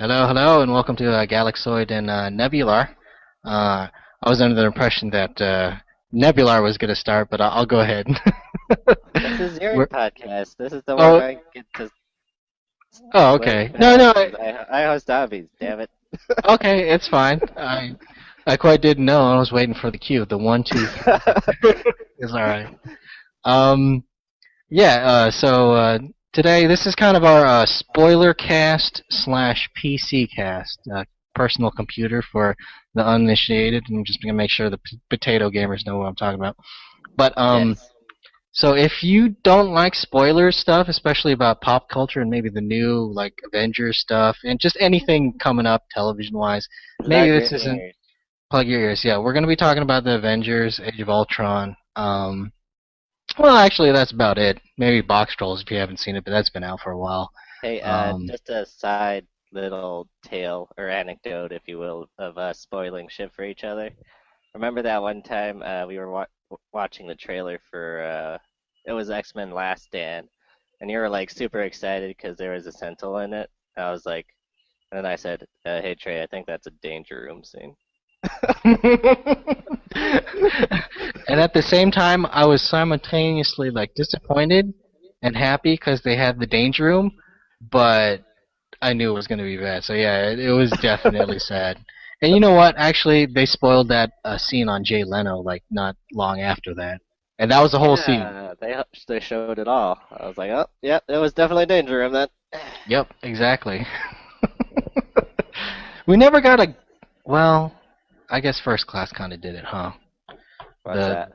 Hello, hello, and welcome to Galaxoid and Nebular. I was under the impression that Nebular was going to start, but I'll go ahead. This is your We're, podcast. This is the one oh, I get to oh, sway okay. No, no, because I host hobbies. Damn it. okay, it's fine. I quite didn't know. I was waiting for the cue. The 1, 2, 3. It's all right. Um, yeah. Today this is kind of our spoiler cast slash PC cast. Personal computer for the uninitiated. I'm just gonna make sure the potato gamers know what I'm talking about. But Yes. So if you don't like spoiler stuff, especially about pop culture and maybe the new like Avengers stuff and just anything coming up television wise, maybe Plug your this isn't ears. plug your ears. Yeah, we're gonna be talking about the Avengers, Age of Ultron. Well, actually, that's about it. Maybe Box Trolls if you haven't seen it, but that's been out for a while. Hey, Um, just a side little tale or anecdote, if you will, of us spoiling shit for each other. Remember that one time we were watching the trailer for it was X-Men Last Stand, and you were like super excited because there was a Sentinel in it. I was like, and then I said, "Hey Trey, I think that's a Danger Room scene." and at the same time, I was simultaneously like disappointed and happy because they had the Danger Room, but I knew it was going to be bad. So yeah, it was definitely sad. And you know what? Actually, they spoiled that scene on Jay Leno like not long after that, and that was the whole scene. Yeah, they showed it all. I was like, oh, yeah, it was definitely Danger Room then. Yep, exactly. We never got a. Well, I guess First Class kind of did it, huh? What's The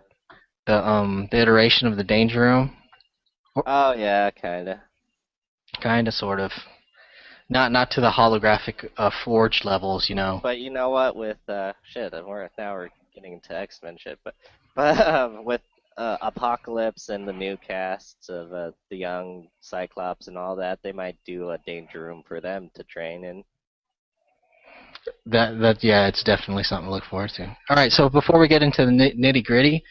that? the iteration of the Danger Room, Oh yeah, kinda. kind of, sort of. Not to the holographic forged levels, you know. But you know what? With shit, and we're getting into X-Men shit, but with Apocalypse and the new casts of the young Cyclops and all that, they might do a Danger Room for them to train in. That yeah, it's definitely something to look forward to. All right, so before we get into the nitty gritty,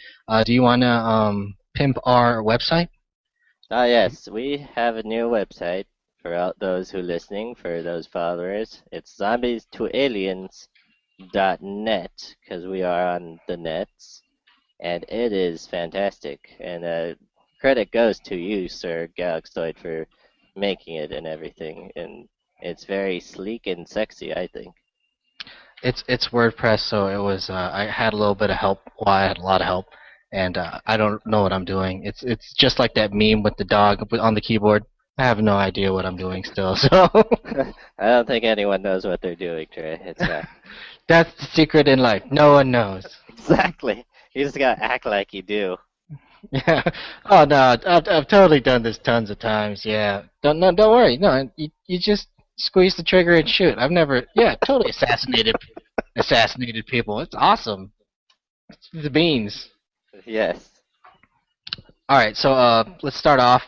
do you want to pimp our website? Ah yes, we have a new website for all those who listening, for those followers. It's zombies2aliens.net because we are on the nets. And it is fantastic. And credit goes to you, Sir Galaxoid, for making it and everything. And it's very sleek and sexy, I think. It's WordPress, so it was. I had a little bit of help. Well, I had a lot of help, and I don't know what I'm doing. It's just like that meme with the dog on the keyboard. I have no idea what I'm doing still. So I don't think anyone knows what they're doing, Trey. It's that's the secret in life. No one knows. exactly. You just gotta act like you do. Yeah. Oh no, I've totally done this tons of times. Yeah. Don't worry. No, you just squeeze the trigger and shoot. I've never. Yeah, totally assassinated people. It's awesome. It's the beans. Yes. All right, so let's start off.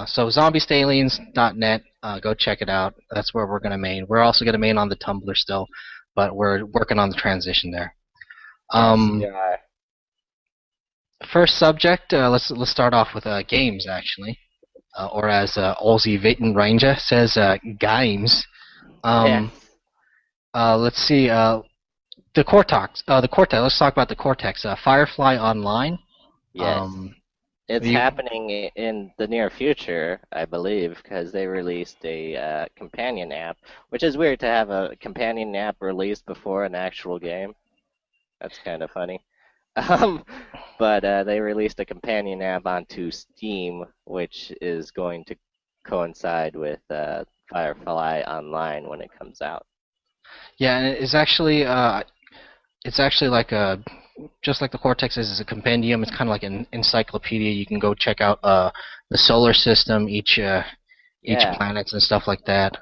So zombiesaliens.net. Go check it out. That's where we're gonna main. We're also gonna main on the Tumblr still, but we're working on the transition there. Yes, we Um, are. First subject. Let's start off with games actually, or as Aussie Vitten Ranger says, games. Yes. Um, let's see. The Cortex. The Cortex. Let's talk about the Cortex. Firefly Online. Yes. Um, It's you, happening in the near future, I believe, because they released a companion app, which is weird to have a companion app released before an actual game. That's kind of funny. Um, but they released a companion app onto Steam, which is going to coincide with Firefly Online when it comes out. yeah, and it's actually like a just like the Cortex is a compendium. It's kind of like an encyclopedia. You can go check out the solar system, each Yeah, planets and stuff like that.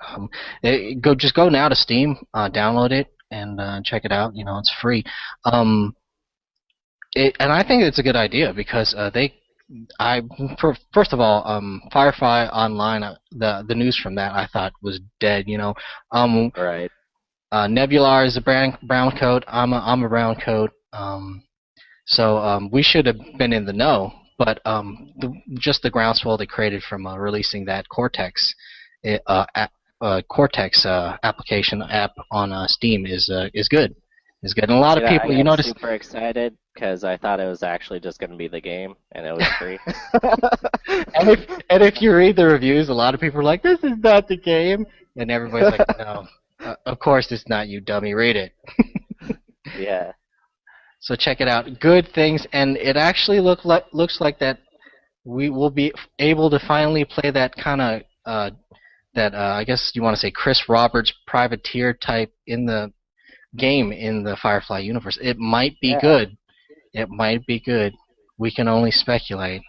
Just go now to Steam, download it, and check it out. You know, it's free. Um, and I think it's a good idea because I first of all, Firefly Online, the news from that I thought was dead. You know, um, right. Nebular is a brown coat. I'm a brown coat. So we should have been in the know, but just the groundswell they created from releasing that Cortex Cortex application app on Steam is good. Is good, and a lot of I people, you got notice. super excited because I thought it was actually just going to be the game and it was free. And if you read the reviews, a lot of people are like, "This is not the game," and everybody's like, "No, of course it's not, you dummy. Read it." Yeah. So check it out. Good things, and it actually looks like that we will be able to finally play that kind of I guess you want to say Chris Roberts privateer type in the game in the Firefly universe. It might be Yeah. good. It might be good. We can only speculate.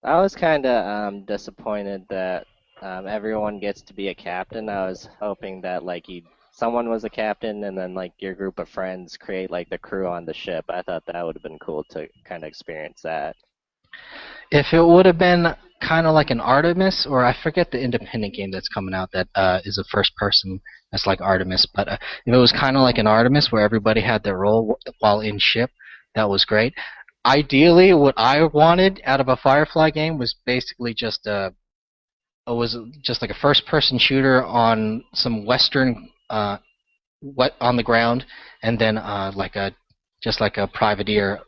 I was kind of disappointed that everyone gets to be a captain. I was hoping that like someone was a captain and then like your group of friends create like the crew on the ship. I thought that would have been cool to kind of experience that. If it would have been kind of like an Artemis, or I forget the independent game that's coming out that is a first person that's like Artemis, but if it was kind of like an Artemis where everybody had their role while in ship, that was great. Ideally, what I wanted out of a Firefly game was basically just it was just like a first person shooter on some Western on the ground, and then like a just like a privateer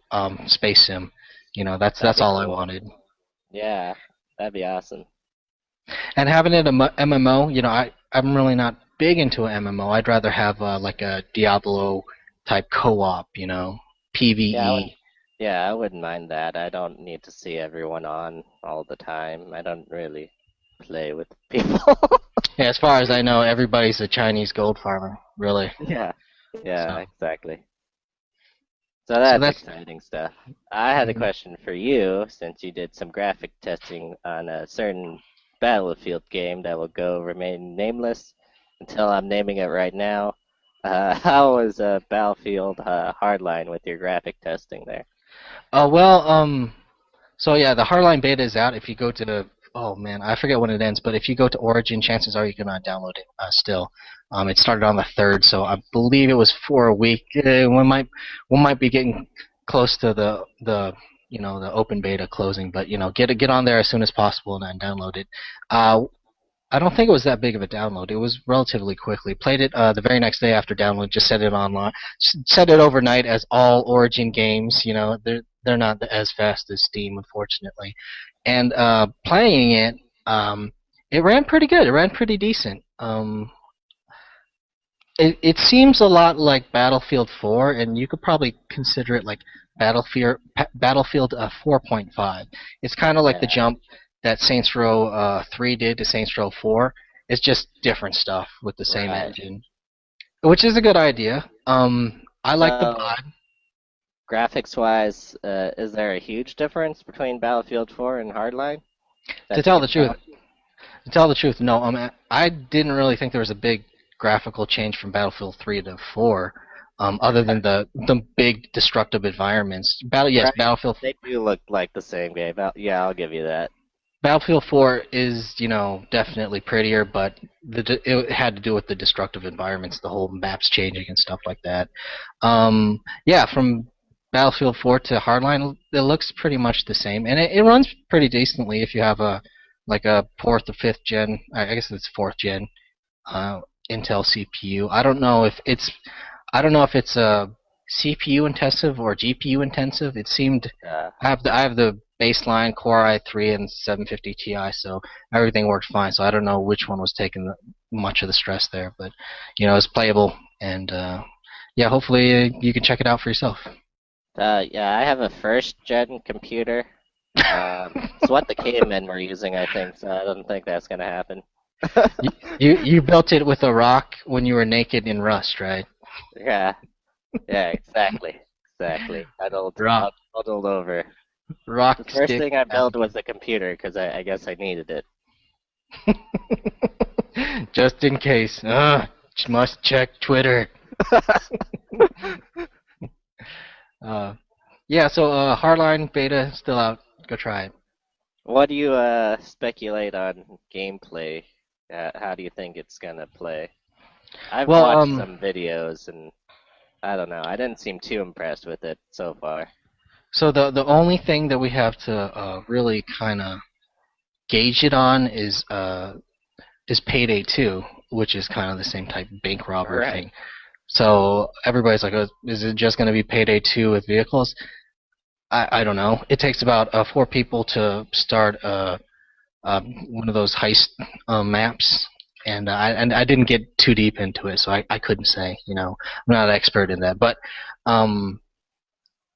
space sim. You know, That'd that's be all I cool. wanted. Yeah, that'd be awesome. And having it a MMO, you know, I'm really not big into an MMO. I'd rather have like a Diablo type co-op, you know, Yeah, PVE. yeah, I wouldn't mind that. I don't need to see everyone on all the time. I don't really play with people. Yeah, as far as I know, everybody's a Chinese gold farmer, really. Yeah, yeah, So, exactly. So so that's that's exciting stuff. I had a mhm. question for you since you did some graphic testing on a certain Battlefield game that will go remain nameless until I'm naming it right now. How was Battlefield Hardline with your graphic testing there? Well, so yeah, the Hardline beta is out. If you go to oh man, I forget when it ends, but if you go to Origin, chances are you can download it still. It started on the 3rd, so I believe it was for a week. We might be getting close to the you know the open beta closing, but you know get on there as soon as possible and then download it. Uh, I don't think it was that big of a download. It was relatively quickly. Played it the very next day after download. Just set it online. Set it overnight, as all Origin games. You know, they're not as fast as Steam, unfortunately. And playing it, it ran pretty good. It ran pretty decent. It seems a lot like Battlefield 4, and you could probably consider it like Battlefield 4.5. It's kind of like the Yeah, jump that Saints Row 3 did to Saints Row 4. It's just different stuff with the same right. engine, which is a good idea. I like the So, vibe. graphics wise, is there a huge difference between Battlefield 4 and Hardline To that you tell can the truth, tell? To tell the truth, no. I didn't really think there was a big graphical change from Battlefield 3 to 4, other than the big destructive environments. Yes, Right. They do look like the same game. Yeah, I'll give you that. Battlefield 4 is, you know, definitely prettier, but it had to do with the destructive environments, the whole maps changing and stuff like that. Yeah, from Battlefield 4 to Hardline, it looks pretty much the same, and it runs pretty decently if you have a like a 4th or 5th gen. I guess it's 4th gen uh, Intel CPU. I don't know if it's a CPU intensive or GPU intensive. It seemed Uh, I have the baseline Core i3 and 750 Ti, so everything worked fine. So I don't know which one was taking much of the stress there, but you know it's playable, and yeah, hopefully you can check it out for yourself. yeah, I have a first gen computer. It's what the cavemen were using, I think, so I don't think that's gonna happen. You built it with a rock when you were naked in Rust, right? Yeah, yeah, exactly, exactly. Rock Huddled over. The rock first stick thing I built was application. a computer because I guess I needed it. Just in case. Must check Twitter. Uh, yeah, so Hardline beta still out. Go try it. What do you speculate on gameplay? How do you think it's gonna play? I've Well, watched some videos and I don't know. I didn't seem too impressed with it so far. so the only thing that we have to really kind of gauge it on is Payday 2. which is kind of the same type of bank robber Right. thing. So everybody's like, oh, is it just going to be Payday 2 with vehicles? I don't know. It takes about 4 people to start one of those heist maps, and I didn't get too deep into it, so I couldn't say. I'm not an expert in that. But um,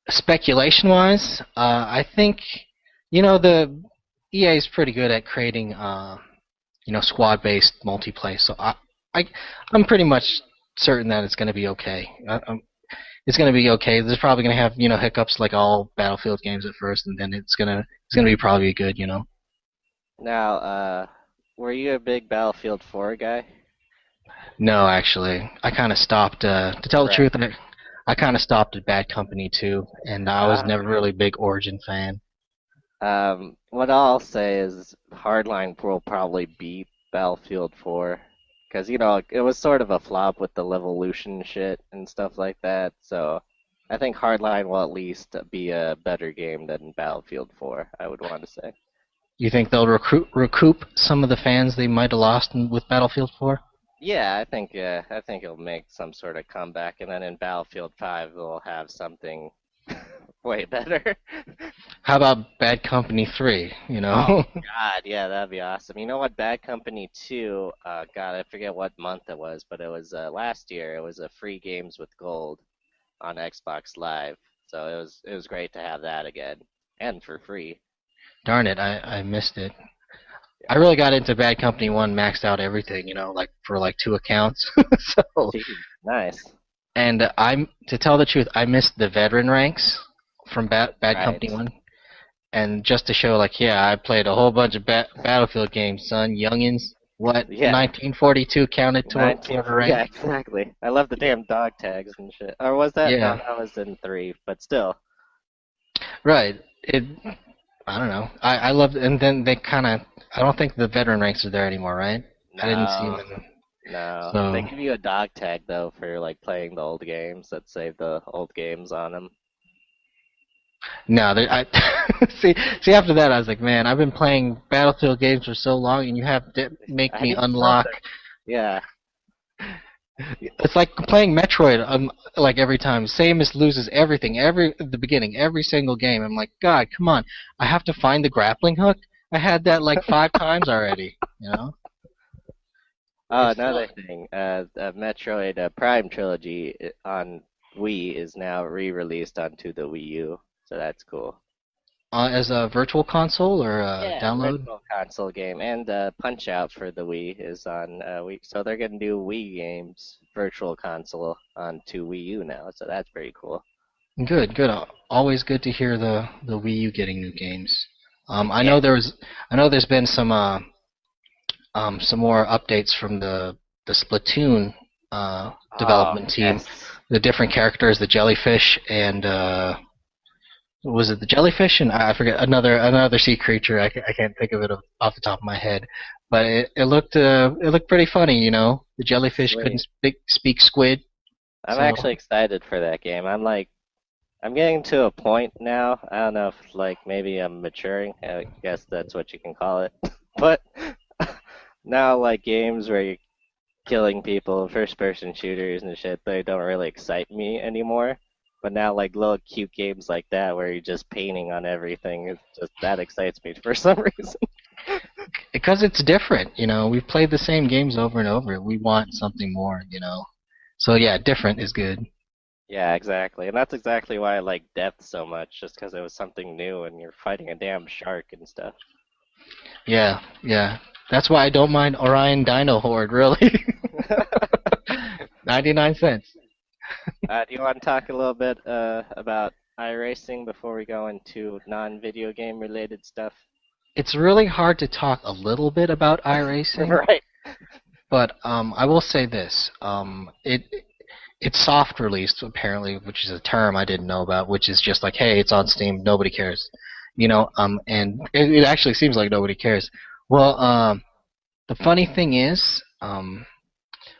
speculation-wise, I think the EA is pretty good at creating squad-based multiplayer. So I I'm pretty much certain that it's going to be okay. It's going to be okay. There's probably going to have hiccups like all Battlefield games at first, and then it's gonna be probably good. Now, were you a big Battlefield 4 guy? No, actually, I kind of stopped. To tell the Right. truth, I kind of stopped at Bad Company too, and I was never Okay. really a big Origin fan. What I'll say is Hardline will probably beat Battlefield 4 because it was sort of a flop with the Levolution shit and stuff like that. So I think Hardline will at least be a better game than Battlefield 4. I would want to say. You think they'll recoup some of the fans they might have lost with Battlefield 4? Yeah, I think it'll make some sort of comeback, and then in Battlefield 5 they'll have something way better. How about Bad Company 3? Oh God, yeah, that'd be awesome. You know what? Bad Company 2, God, I forget what month it was, but it was last year. It was a free games with gold on Xbox Live. So it was great to have that again and for free. Darn it, I missed it. I Yeah. really got into Bad Company 1, maxed out everything, like for like 2 accounts. So, Gee, nice. and to tell the truth, I missed the veteran ranks from Bad Right. Company 1. And just to show, like, yeah, I played a whole bunch of Battlefield games, son. Youngins, what? Yeah. 1942 counted 19. toward a rank? Yeah, exactly. I love the damn dog tags and shit. Or was that? No, Yeah, that was in 3, but still. right. I don't know. I love, and then they kind of. I don't think the veteran ranks are there anymore, right? I didn't see No. them. No, they So give you a dog tag though for like playing the old games that save the old games on them. no, I see. After that, I was like, man, I've been playing Battlefield games for so long, and you have to make I me need unlock. something. Yeah, It's like playing Metroid. Like every time, Samus loses everything. At the beginning, every single game. I'm like, God, come on! I have to find the grappling hook. I had that like 5 times already. Oh, It's another thing, Metroid Prime Trilogy on Wii is now re-released onto the Wii U, so that's cool. as a virtual console or a Yeah, download. Virtual Console game, and Punch Out for the Wii is on Wii, so they're gonna do Wii games Virtual Console onto Wii U now, so that's pretty cool. Good, good. Always good to hear the Wii U getting new games. I Yeah. know there's been some more updates from the Splatoon Oh, development team. yes. The different characters, the jellyfish, and was it the jellyfish? And I forget another sea creature. I can't think of it off the top of my head, but it looked pretty funny. The jellyfish couldn't Sweet. speak squid, I'm so actually excited for that game. I'm getting to a point now. I don't know if like maybe I'm maturing. I guess that's what you can call it. But now like games where you're killing people, first person shooters and shit, they don't really excite me anymore. But now like little cute games like that where you're just painting on everything, it's just that excites me for some reason. because it's different. We've played the same games over and over. We want something more. So yeah, different is good. Yeah, exactly. And that's exactly why I like Depth so much, just because it was something new and you're fighting a damn shark and stuff. Yeah, yeah. That's why I don't mind Orion Dino Horde, really. 99 cents. Do you want to talk a little bit about iRacing before we go into non-video game related stuff? It's really hard to talk a little bit about iRacing, Right. but I will say this. It's soft released apparently, which is a term I didn't know about, which is just like, hey, it's on Steam, nobody cares. And it actually seems like nobody cares. Well, the funny thing is,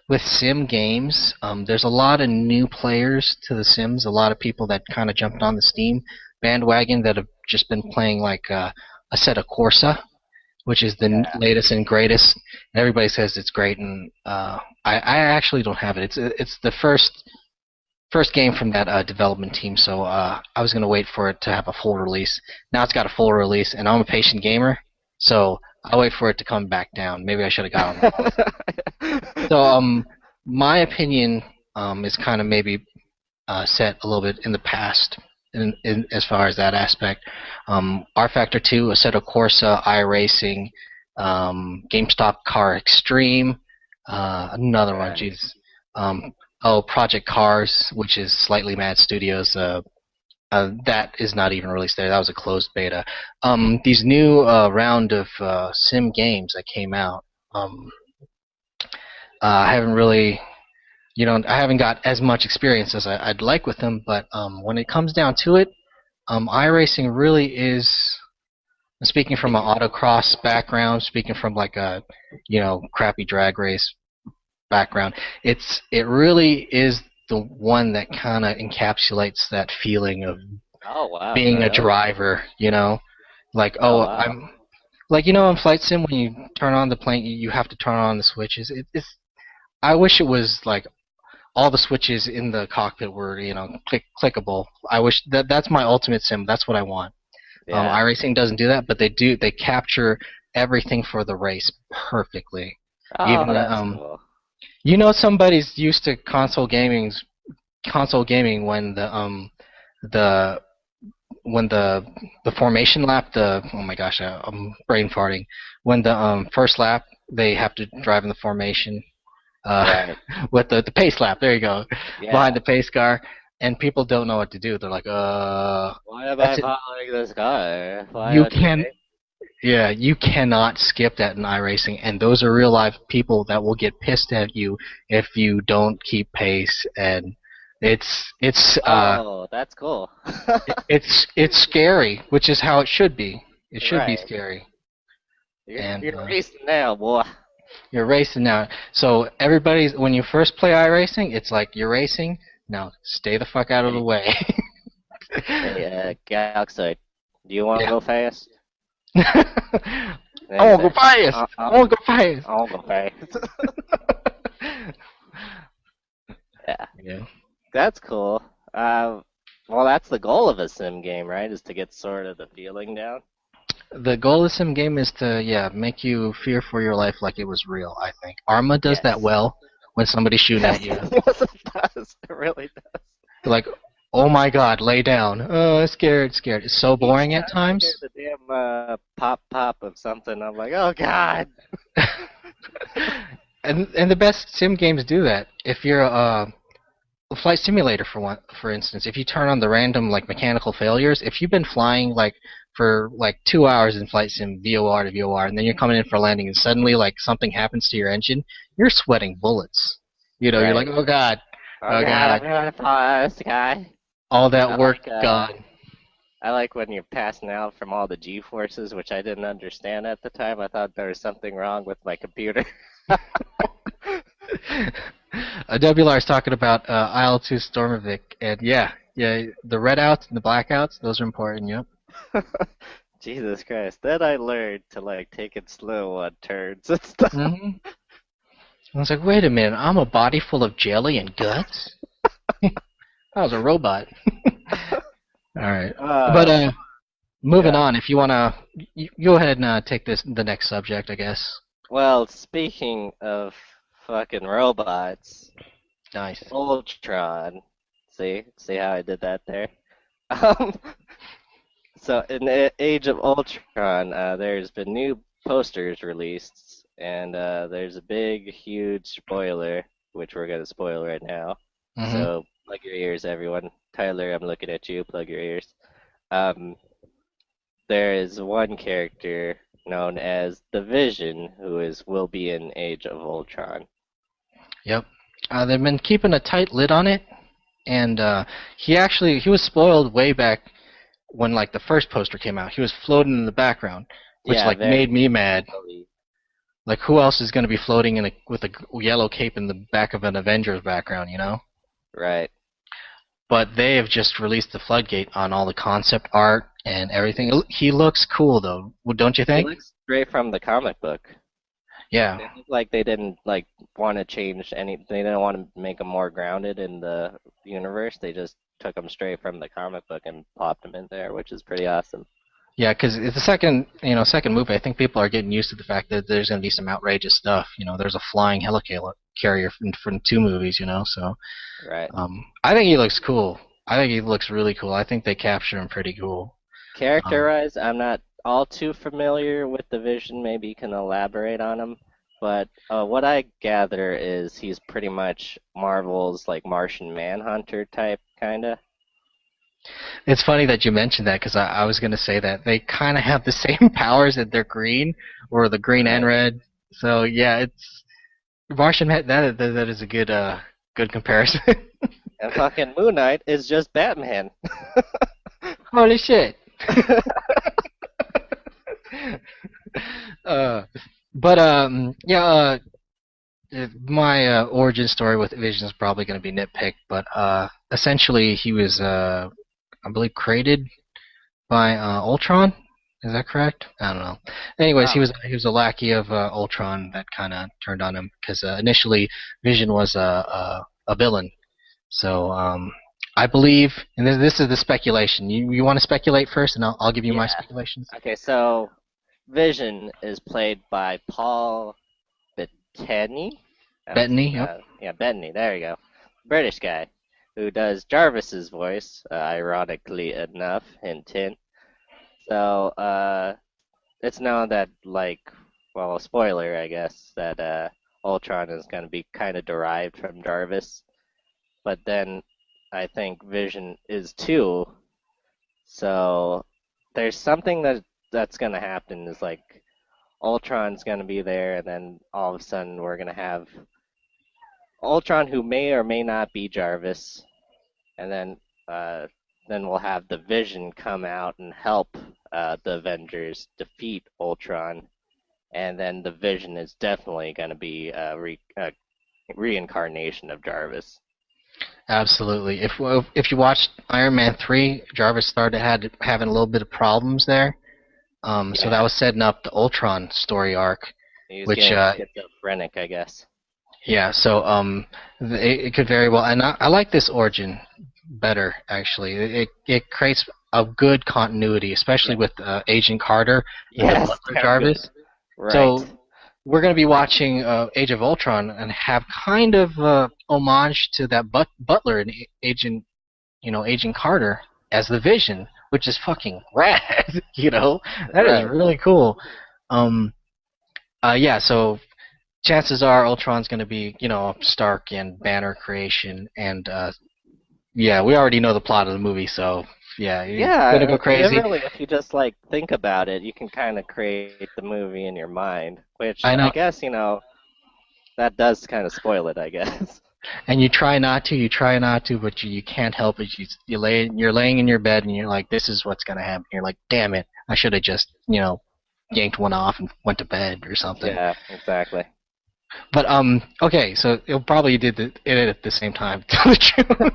with sim games, there's a lot of new players to the Sims. A lot of people that kind of jumped on the Steam bandwagon that have just been playing like Assetto Corsa. which is the Yeah. latest and greatest. And everybody says it's great, and I actually don't have it. It's the first game from that development team, so I was gonna wait for it to have a full release. Now it's got a full release, and I'm a patient gamer, so I'll wait for it to come back down. Maybe I should have got on that before. So my opinion is kind of maybe set a little bit in the past in as far as that aspect. R Factor 2, Assetto Corsa, iRacing, GameStop Car Extreme, another one, Right. jeez. Project Cars, which is Slightly Mad Studios. That is not even released there. That was a closed beta. These new round of sim games that came out. I haven't really, I haven't got as much experience as I'd like with them. But when it comes down to it, iRacing really is. Speaking from an autocross background, speaking from like a, crappy drag race background, it really is the one that kind of encapsulates that feeling of Oh wow, being a really? driver. Like Oh oh wow. I'm like in flight sim when you turn on the plane, you have to turn on the switches. It's I wish it was like all the switches in the cockpit were clickable. I wish that's my ultimate sim. That's what I want. Yeah. iRacing doesn't do that, but they capture everything for the race perfectly. Oh, Even that's cool. somebody's used to console gaming when the when the formation lap, the oh my gosh, I'm brain farting. When the first lap they have to drive in the formation uh, Right. with the pace lap. There you go, behind Yeah. the pace car, and people don't know what to do. They're like, Why am I that's it. following this guy? Why You aren't you can racing? Yeah, you cannot skip that in iRacing, and those are real life people that will get pissed at you if you don't keep pace. And it's Oh, that's cool. it's scary, which is how it should be. It should be Right. scary, and You're racing now, boy. you're racing now. So everybody's when you first play iRacing, it's like you're racing. Now stay the fuck out of the Hey, way. Galaxoid, do you want to Yeah. go fast? I And he's want to go like, fast. I want to go fast. I want to go fast. Yeah, Yeah. that's cool. Well, that's the goal of a sim game, right? Is to get sort of the feeling down. The goal of some game is to make you fear for your life like it was real. I think Arma does that Yes. well when somebody's shooting Yes, at you. yes, it does. It really does. They're like, "Oh my God, lay down." Oh, scared, scared. It's so Each boring at time I hear times. the damn pop of something, I'm like, oh god. And the best sim games do that. If you're a flight simulator for instance, if you turn on the random like mechanical failures, if you've been flying like for like 2 hours in flight sim VOR to VOR, and then you're coming in for landing, and suddenly like something happens to your engine, you're sweating bullets. You're like, Right. oh God, Oh oh god, I'm God, gonna follow this guy. all that I work like gone. I like when you're passing out from all the G forces, which I didn't understand at the time. I thought there was something wrong with my computer. Nebular is talking about IL-2 Stormovic, and yeah, the red outs and the blackouts, those are important. Yep. Jesus Christ. Then I learned to like take it slow on turns and stuff. hmm I was like, wait a minute, I'm a body full of jelly and guts. I was a robot. All right, but Uh, moving yeah. on. If you wanna, you go ahead and take the next subject, I guess. Well, speaking of fucking robots, Nice. Ultron. See how I did that there? Um, so in the Age of Ultron, there's been new posters released, and there's a big, huge spoiler, which we're gonna spoil right now. hmm So plug your ears, everyone. Tyler, I'm looking at you. Plug your ears. Um, there is one character known as the Vision, who will be in Age of Ultron. Yep. They've been keeping a tight lid on it, and he was spoiled way back when like the first poster came out. He was floating in the background, which Yeah, like very made me mad. easily. Like who else is going to be floating with a yellow cape in the back of an Avengers background? Right. But they have just released the floodgate on all the concept art and everything. He looks cool though, don't you He think? looks straight from the comic book. Yeah. It looked like they didn't like want to change any. They didn't want to make them more grounded in the universe. They just took them straight from the comic book and popped them in there, which is pretty awesome. Yeah, because the second movie, I think people are getting used to the fact that there's going to be some outrageous stuff. There's a flying helicarrier from two movies, so Right. I think he looks cool. I think he looks really cool. I think they capture him pretty cool. Um, Character-wise, I'm not all too familiar with the Vision. Maybe you can elaborate on him. But what I gather is he's pretty much Marvel's like Martian Manhunter type, kinda. it's funny that you mentioned that because I was going to say that they kind of have the same powers that they're green, or the green and Right. red. So yeah, it's Martian. That is a good comparison. And fucking Moon Knight is just Batman. Holy shit. uh, but yeah, my origin story with Vision is probably going to be nitpicked, but essentially he was, I believe, created by Ultron. Is that correct? I don't know. Anyways, Oh, he was a lackey of Ultron that kind of turned on him because initially Vision was a villain. So I believe, and this is the speculation. You want to speculate first, and I'll give you my yeah. speculations. Okay, so Vision is played by Paul Bettany. Bettany. Yep. Yeah, Bettany. There you go. British guy who does Jarvis's voice, ironically enough, hint hint. So it's known that well, a spoiler, I guess, that Ultron is going to be kind of derived from Jarvis. But then I think Vision is too. So there's something that's going to happen is like Ultron's going to be there, and then all of a sudden we're going to have Ultron who may or may not be Jarvis, and then we'll have the Vision come out and help the Avengers defeat Ultron, and then the Vision is definitely going to be a reincarnation of Jarvis. Absolutely. If you watched Iron Man 3, Jarvis started having a little bit of problems there. So that Yeah, was setting up the Ultron story arc, he was which getting schizophrenic, I guess. yeah. So it could very well, and I like this origin better actually. It creates a good continuity, especially Yeah. with Agent Carter and the Yes, Butler very good. Jarvis. Right. So we're going to be watching Age of Ultron and have kind of homage to that Butler and Agent Carter as the Vision, which is fucking rad. That is Right. really cool. Um, yeah. So chances are Ultron's going to be Stark and Banner creation, and yeah, we already know the plot of the movie, so yeah, you're gonna Yeah, go crazy. really, if you just like think about it, you can kind of create the movie in your mind, which I I know, guess, that does kind of spoil it, I guess. and you try not to, but you can't help it. You're laying in your bed, and you're like, this is what's gonna happen. You're like, damn it, I should have just yanked one off and went to bed or something. Yeah, exactly. But okay, so it probably did it at the same time. To tell the truth.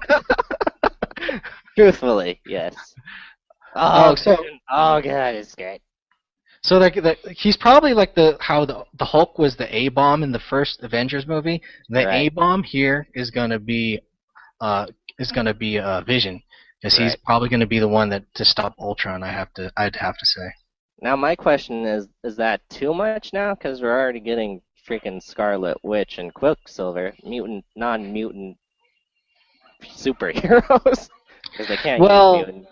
Truthfully, yes. Oh, Oh, so oh god, it's great. so he's probably like how the Hulk was the A bomb in the first Avengers movie. The A Right, bomb here uh is gonna be Vision, because he's right. probably gonna be the one that to stop Ultron. I'd have to say. Now my question is that too much now? Because we're already getting freaking Scarlet Witch and Quicksilver, non-mutant superheroes, because they can't use Well, mutant.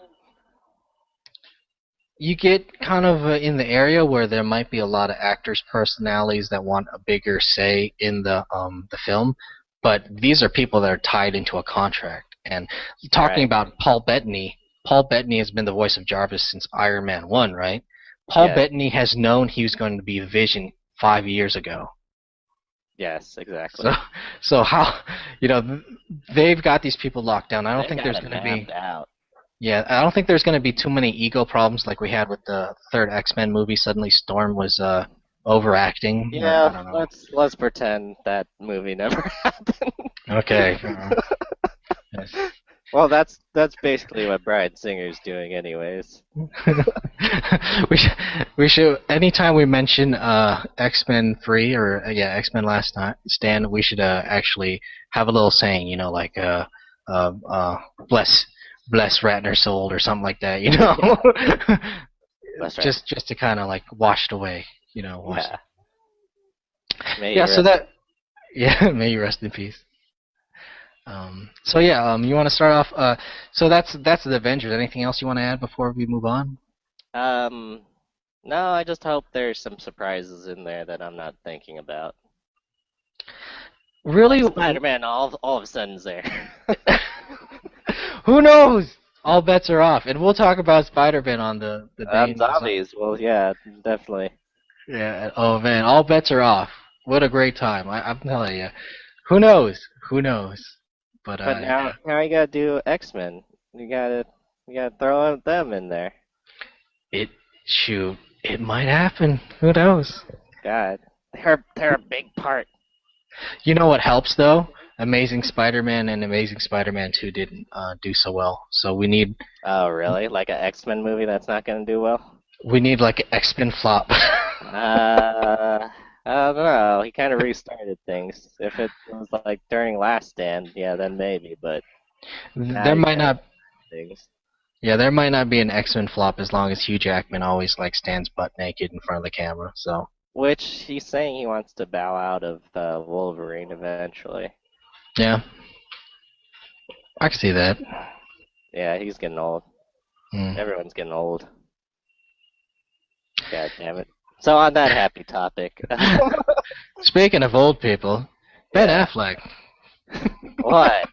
you get kind of in the area where there might be a lot of actors' personalities that want a bigger say in the film, but these are people that are tied into a contract. And talking Right. about Paul Bettany has been the voice of Jarvis since Iron Man 1, right? Paul Yes. Bettany has known he was going to be Vision 5 years ago. Yes, exactly. So, so how, they've got these people locked down. I don't They think got there's it going to be. mapped out. Yeah, I don't think there's going to be too many ego problems like we had with the third X-Men movie. Suddenly Storm was overacting. I Yeah, don't know. let's pretend that movie never happened. Okay. Yes. Well, that's basically what Bryan Singer's doing, anyways. we should, we should anytime we mention X-Men 3 or X-Men Stand, we should actually have a little saying, like uh, uh, bless bless Ratner's soul or something like that, That's right. just to kind of like wash it away, wash. Yeah. May Yeah, you so rest. that yeah, may you rest in peace. So yeah, you want to start off? So that's the Avengers. Anything else you want to add before we move on? Um, no, I just hope there's some surprises in there that I'm not thinking about. Really, Like Spider-Man, all of a sudden is there. who knows? All bets are off, and we'll talk about Spider-Man on the main. Zombies. Well, yeah, definitely. Yeah. Oh man, all bets are off. What a great time! I'm telling you. Who knows? Who knows? But But yeah. now you gotta do X-Men. You gotta throw them in there. It shoot, it might happen. Who knows? God, they're a big part. You know what helps though? Amazing Spider-Man and Amazing Spider-Man 2 didn't do so well. So Oh, really? Like an X-Men movie that's not gonna do well? we need like an X-Men flop. Uh, I don't know. He kind of restarted things. If it was like during Last Stand, yeah, then maybe. But now there he's might kind of not. things. Yeah, there might not be an X-Men flop as long as Hugh Jackman always like stands butt naked in front of the camera. So Which he's saying he wants to bow out of Wolverine eventually. yeah, I can see that. Yeah, he's getting old. Hmm. Everyone's getting old. God damn it. So on that happy topic, Speaking of old people, Ben yeah. Affleck. What?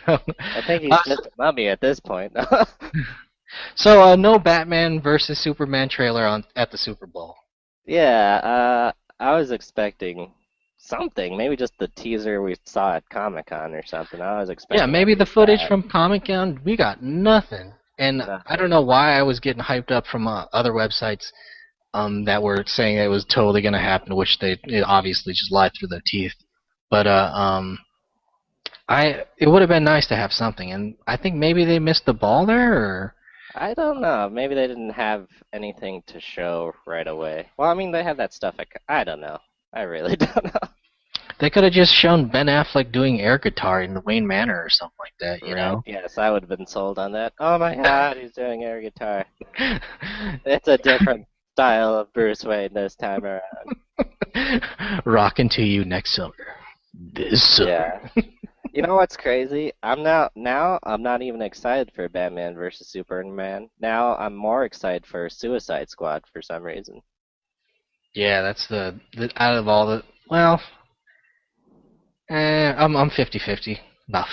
so, I think he's just a mummy at this point. no Batman versus Superman trailer on at the Super Bowl. Yeah, I was expecting something. Maybe just the teaser we saw at Comic-Con or something. I was Yeah, expecting at maybe the least footage that. from Comic Con. We got nothing, and I don't Nothing. know why I was getting hyped up from other websites that were saying it was totally going to happen, which it obviously just lied through their teeth. But it would have been nice to have something, and I think maybe they missed the ball there, or I don't know. Maybe they didn't have anything to show right away. Well, I mean, they have that stuff. I don't know. I really don't know. they could have just shown Ben Affleck doing air guitar in the Wayne Manor or something like that, you Right. know? Yes, I would have been sold on that. Oh my God, he's doing air guitar. It's a different style of Bruce Wayne this time around. Rockin' to you next summer. This Yeah. summer. You know what's crazy? Now I'm not even excited for Batman versus Superman. Now I'm more excited for Suicide Squad for some reason. Yeah, that's the out of all the well, I'm 50-50, about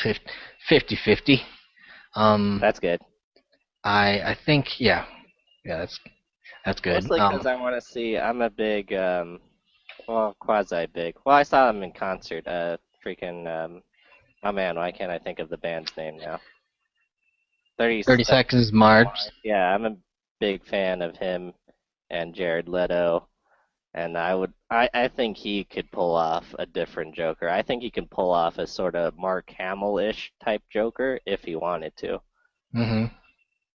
50-50. That's good. I think yeah that's good. Mostly because I want to see. I'm a big well, quasi big. Well, I saw him in concert. Freaking oh man, why can't I think of the band's name now? 30 30 Seconds Seconds to March. Mars. Yeah, I'm a big fan of him and Jared Leto. And I think he could pull off a different Joker. I think he can pull off a sort of Mark Hamill-ish type Joker if he wanted to. Mhm.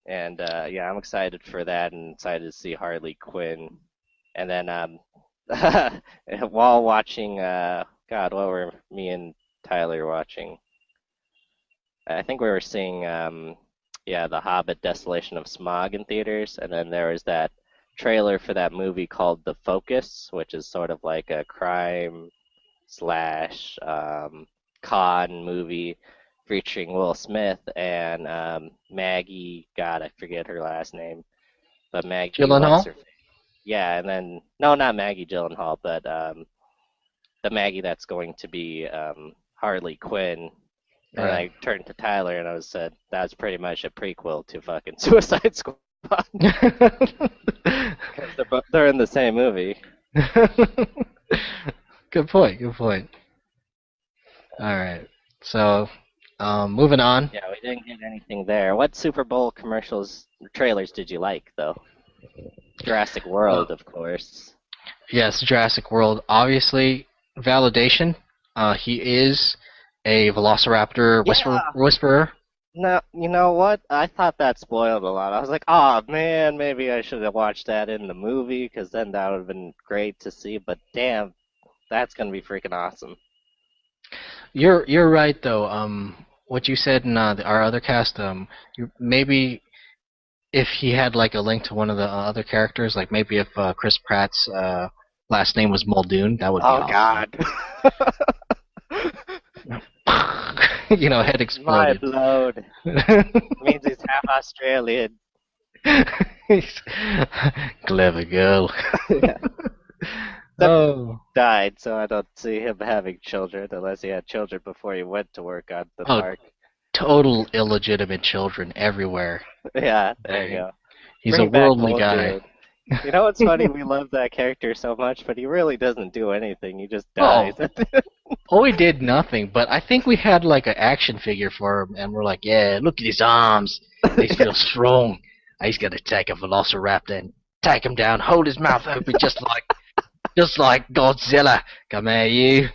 And yeah, I'm excited for that and excited to see Harley Quinn. And then while watching, God, what were me and Tyler watching? I think we were seeing, yeah, The Hobbit: Desolation of Smaug in theaters, and then there was that trailer for that movie called The Focus, which is sort of like a crime slash con movie featuring Will Smith and Maggie. God, I forget her last name, but Maggie, what's Gyllenhaal. her? Yeah, and then no, not Maggie Gyllenhaal, but the Maggie that's going to be Harley Quinn. And Right. I turned to Tyler and I said that's pretty much a prequel to fucking Suicide Squad because they're in the same movie. Good point. Good point. All right. So, moving on. Yeah, we didn't get anything there. What Super Bowl commercials trailers did you like though? Jurassic Uh, World, of course. yes, Jurassic World. Obviously, validation. He is a Velociraptor Yeah, whisperer. No, you know what? I thought that spoiled a lot. I was like, oh man, maybe I should have watched that in the movie, because then that would have been great to see. But damn, that's gonna be freaking awesome. You're right though. What you said in our other cast, maybe if he had like a link to one of the other characters, like maybe if Chris Pratt's last name was Muldoon, that would be Oh awesome. God. Head Mind exploded. blown. Means he's half Australian. Clever girl. Yeah. Except Oh, died, so I don't see him having children unless he had children before he went to work on the oh, park. total illegitimate children everywhere. Yeah, there you Right. go. He's a Bring back worldly old guy. dude. You know what's funny? We love that character so much, but he really doesn't do anything. He just dies. Oh, we did nothing, but I think we had like an action figure for him, and we're like, yeah, look at his arms. They feel strong. He's gonna take a velociraptor and take him down, hold his mouth open just like Godzilla. Come here, you.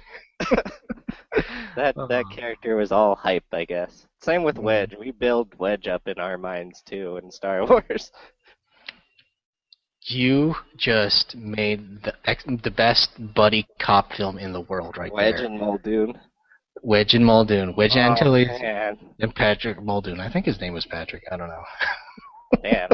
That Oh, character was all hype, I guess. Same with mm. Wedge. We build Wedge up in our minds too in Star Wars. You just made the best buddy cop film in the world right Wedge there. and Muldoon. Wedge and Muldoon. Wedge Oh Antilles man, and Patrick Muldoon. I think his name was Patrick. I don't know. damn.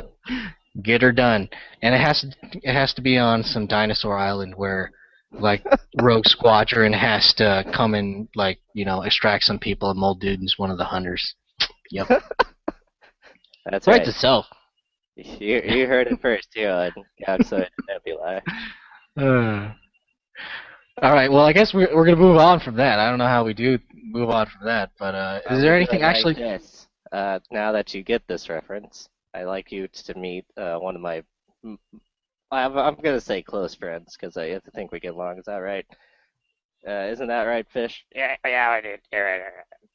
Get her done, and it has to be on some dinosaur island where like Rogue Squadron has to come and like extract some people, and Muldoon's one of the hunters. Yep, That's right right. to self. You heard it first here on Galaxoid and Nebular. Uh, all right, well I guess we're gonna move on from that. I don't know how we do move on from that, but is We there do anything it like actually? this. Now that you get this reference, I'd like you to meet one of my, m- I'm gonna say close friends because I have to think we get along. Is that right? Isn't that right, Fish? Yeah, yeah, I did.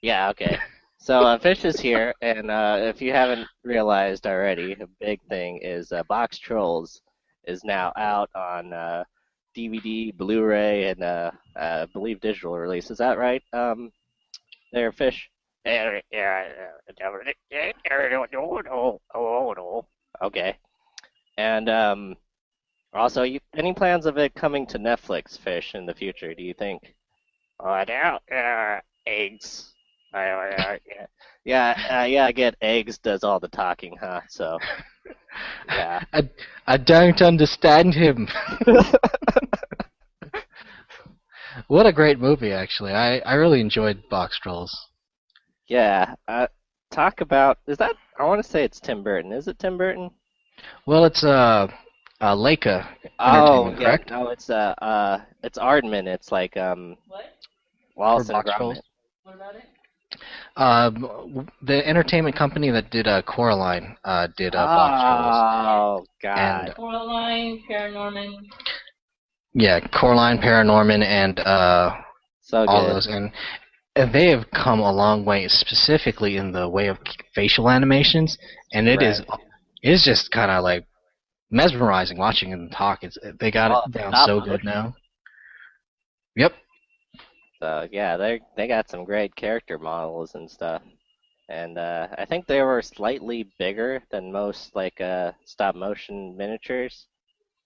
Yeah, okay. So Fish is here, and if you haven't realized already, a big thing is Box Trolls is now out on DVD, Blu-ray, and I believe digital release. Is that right? There, Fish. Okay. And also, any plans of it coming to Netflix, Fish, in the future? Do you think? Oh, now, eggs. Yeah, yeah. I get eggs does all the talking, huh? So, yeah, I I don't understand him. What a great movie, actually. I really enjoyed Box Trolls. yeah. Talk about is that? I want to say it's Tim Burton. Is it Tim Burton? Well, it's Leica Oh, Entertainment, yeah. correct? No, it's Aardman. It's like For Wallace and Box Trolls. Gromit. The entertainment company that did Coraline did Box Trolls, Oh and God, Coraline, Paranorman. yeah, Coraline, Paranorman, and so all good. those, and they have come a long way, specifically in the way of facial animations, and Right. it is just kind of like mesmerizing watching them talk. They got Oh, it down stop so good motion. now. Yep. So yeah, they got some great character models and stuff. And I think they were slightly bigger than most like stop motion miniatures.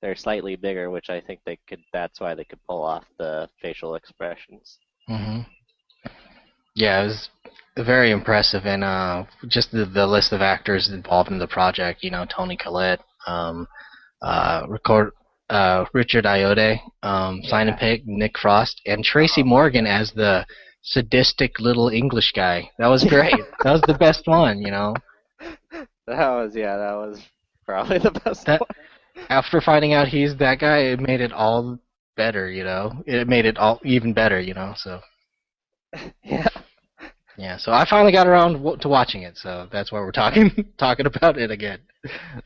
They're slightly bigger, which I think they could. That's why they could pull off the facial expressions. hmm Yeah, it was very impressive, and just the list of actors involved in the project. Tony Collette, record Richard Ayoade, Simon Yeah, Pegg, Nick Frost, and Tracy Morgan as the sadistic little English guy. That was great. That was the best one. that was probably the best That one. after finding out he's that guy, it made it all better. It made it all even better. So Yeah, yeah. So I finally got around to watching it. So that's why we're talking talking about it again.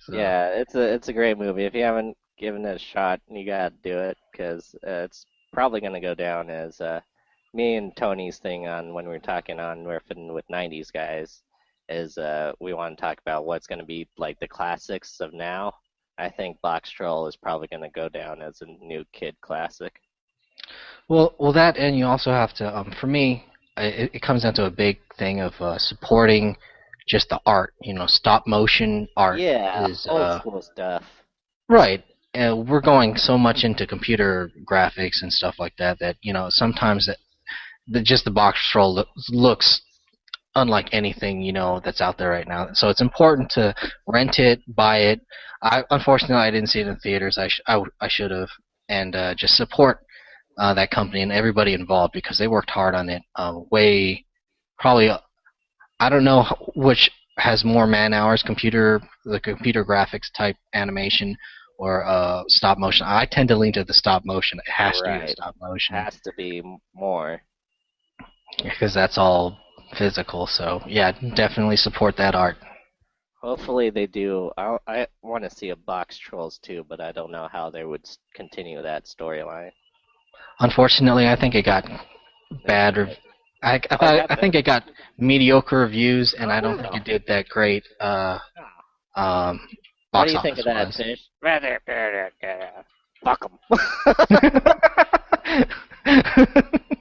So yeah, it's a great movie. If you haven't given it a shot, you gotta do it because it's probably gonna go down as me and Tony's thing on when we're talking on Riffin with '90s guys is we want to talk about what's gonna be like the classics of now. I think Box Troll is probably gonna go down as a new kid classic. well, that and you also have to. For me, it comes down to a big thing of supporting. just the art. Stop motion art Yeah, is old school stuff. right. We're going so much into computer graphics and stuff like that that sometimes just the box troll looks unlike anything that's out there right now. So it's important to rent it, buy it. Unfortunately I didn't see it in theaters. I should have, and just support that company and everybody involved because they worked hard on it. Way probably I don't know which has more man hours, the computer graphics type animation or stop motion. I tend to lean to the stop motion. It has to be the Right. stop motion Has to be more. because that's all physical. So yeah, definitely support that art. Hopefully they do. I want to see a box trolls too, but I don't know how they would continue that storyline. Unfortunately, I think it got bad. I think it got mediocre reviews, and I don't think it did that great. What Box do you think office of that, wise. Fish? Fuck them.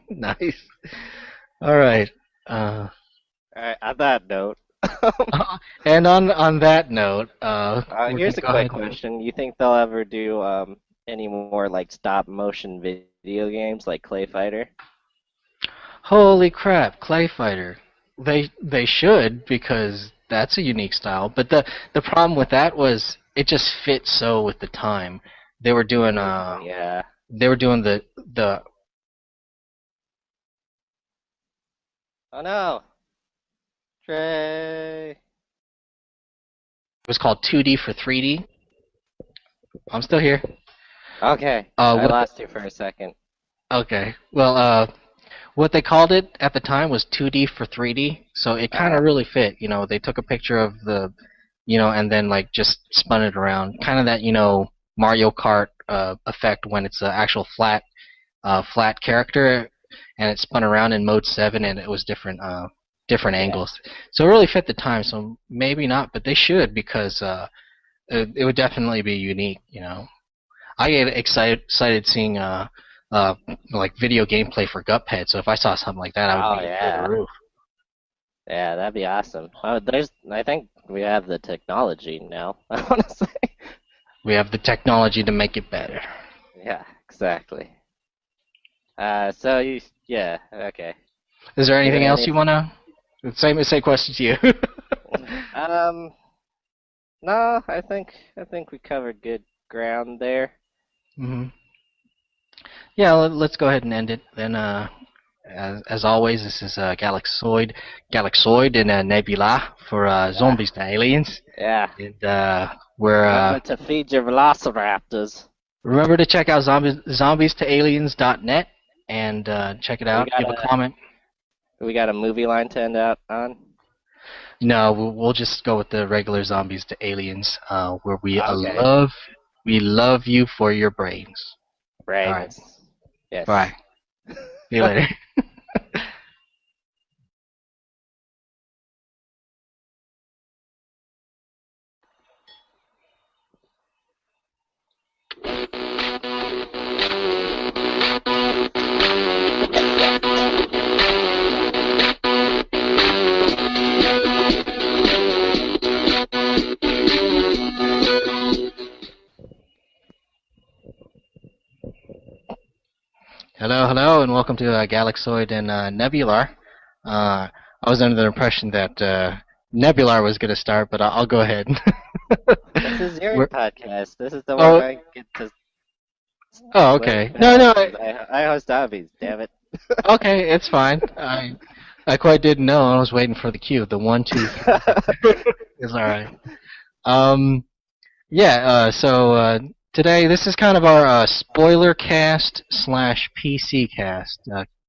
Nice. All right. Alright, on that note, And on that note, we're here's a gonna go quick ahead. question. You think they'll ever do any more like stop motion video games like Clay Fighter? Holy crap, Clay Fighter. They should because that's a unique style. But the problem with that was it just fit so with the time. They were doing Yeah. the Oh no, Trey. it was called 2D for 3D. I'm still here. Okay, I What lost you for a second. okay. Well, what they called it at the time was 2D for 3D, so it kind of really fit. They took a picture of and then like just spun it around, kind of that Mario Kart effect when it's an actual flat character, and it spun around in mode 7, and it was different angles. So it really fit the time. So maybe not, but they should because it would definitely be unique. I get excited seeing like video gameplay for Cuphead. So if I saw something like that, I would Oh be through yeah, the roof. yeah, that'd be awesome. I think we have the technology now. I want to say. We have the technology to make it better. Yeah, exactly. Yeah, okay. Is there anything else any- you wanna? Same question to you. Um, no, I think we covered good ground there. hmm Yeah, let's go ahead and end it. Then, as always, this is Galaxoid and Nebula for zombies to aliens. Yeah. And we're Remember to feed your velociraptors. remember to check out zombies2aliens.net and check it out. Give a comment. We got a movie line to end out on. No, we'll just go with the regular zombies to aliens, where we Okay. love you for your brains. Brains. All right. Yes. Bye. See you later. Hello, and welcome to Galaxoid and Nebular. I was under the impression that Nebular was going to start, but I'll go ahead. This is your We're- podcast. This is the Oh. one I get to. Oh, okay. Wait, No, I host zombies. Damn it. okay, it's fine. I quite didn't know. I was waiting for the cue. The 1, 2, 3. It's all right. Yeah. So today, this is kind of our spoiler cast / PC cast,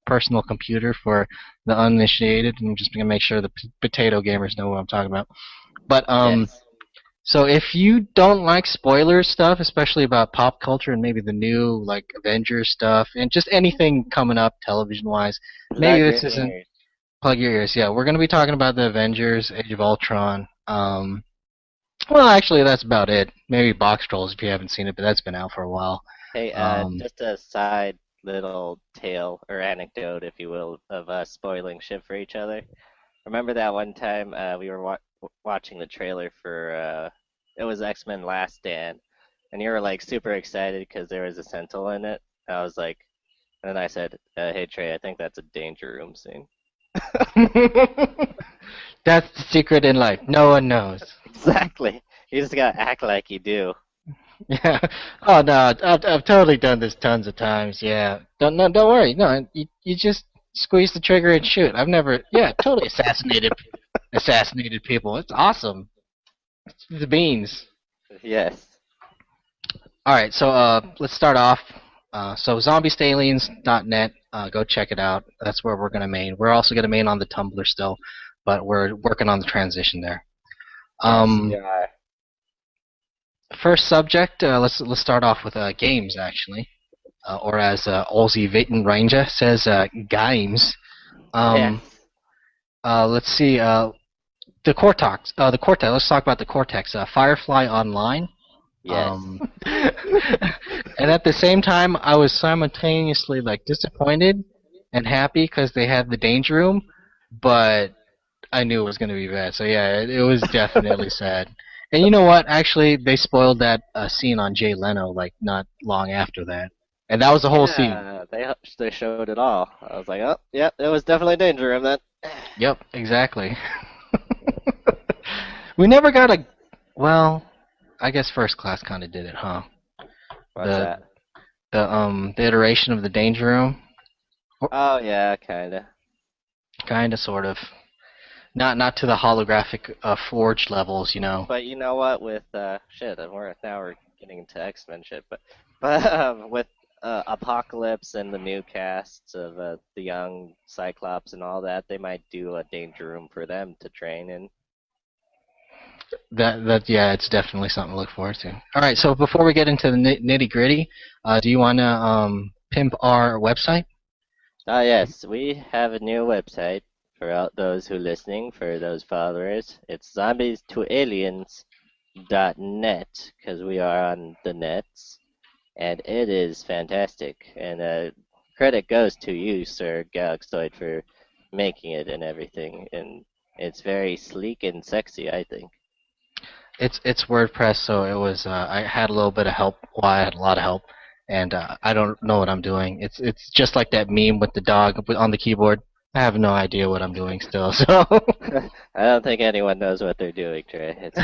personal computer for the uninitiated. I'm just gonna make sure the potato gamers know what I'm talking about. But Yes. so if you don't like spoiler stuff, especially about pop culture and maybe the new like Avengers stuff and just anything coming up television-wise, maybe Plug this your isn't. ears. Plug your ears. Yeah, we're gonna be talking about the Avengers, Age of Ultron. Well, actually, that's about it. Maybe Box Trolls if you haven't seen it, but that's been out for a while. Hey, Um, just a side little tale or anecdote, if you will, of us spoiling shit for each other. Remember that one time we were watching the trailer for it was X-Men Last Stand, and you were like super excited because there was a Sentinel in it. I was like, and then I said, "Hey Trey, I think that's a Danger Room scene." That's the secret in life. No one knows. Exactly. You just gotta act like you do. Yeah. Oh no, I've totally done this tons of times. Yeah. Don't worry. No, you just squeeze the trigger and shoot. I've never. Yeah, totally assassinated people. It's awesome. It's the beans. Yes. All right, so let's start off. So zombiestallions.net, go check it out. That's where we're gonna main. We're also gonna main on the Tumblr still, but we're working on the transition there. Yeah. First subject. Let's start off with games actually, or as Olsey Vitten Ranger says, games. Yes. Let's see. The Cortex. Let's talk about the Cortex. Firefly Online. Yes. And at the same time, I was simultaneously like disappointed and happy because they had the Danger Room, but I knew it was going to be bad. So yeah, it was definitely sad. And you know what? Actually, they spoiled that scene on Jay Leno like not long after that, and that was the whole scene. Yeah, they showed it all. I was like, oh, yep, it was definitely Danger Room then. Yep, exactly. We never got a. Well, I guess First Class kind of did it, huh? What's that? The iteration of the Danger Room. Oh yeah, kinda. Kinda, sort of. Not to the holographic forge levels, you know. But you know what? With shit, and we're getting into X-Men shit. But with Apocalypse and the new casts of the young Cyclops and all that, they might do a Danger Room for them to train in. Yeah, it's definitely something to look forward to. All right, so before we get into the nitty gritty, do you want to pimp our website? Yes, we have a new website for all those who are listening, for those followers. It's zombies2aliens.net, because we are on the nets, and it is fantastic. And credit goes to you, Sir Galaxoid, for making it and everything. And it's very sleek and sexy, I think. It's WordPress, so it was. I had a little bit of help. Well, I had a lot of help, and I don't know what I'm doing. It's just like that meme with the dog on the keyboard. I have no idea what I'm doing still. So I don't think anyone knows what they're doing, Trey. It's